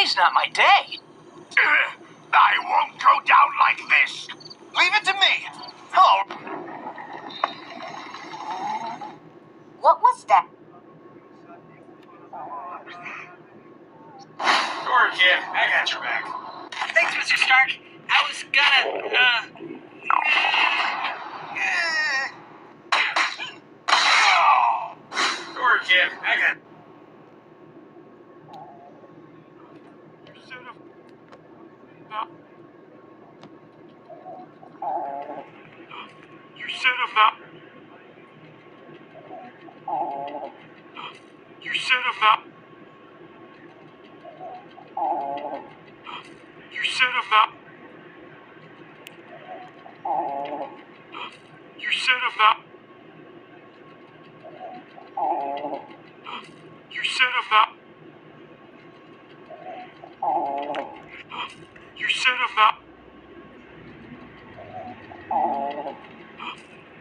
Today's not my day. I won't go down like this. Leave it to me. Oh. What was that? Sure, kid. I got your back. Thanks, Mr. Stark. I was gonna, Sure, kid. I got... You said about... You said about... You said about... You said about... You said about... You said about...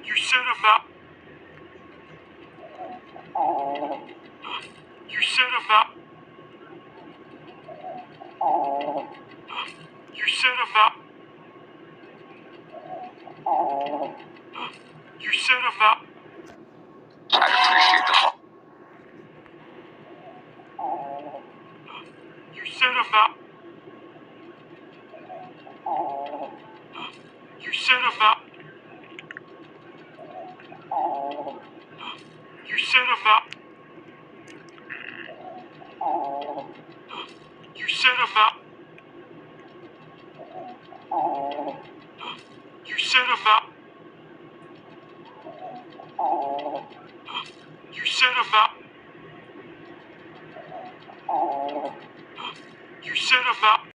You said about... You said about... You said about... You said about... I appreciate the... You said about... You said about... You said about... You said about... You said about... You said about... You said about...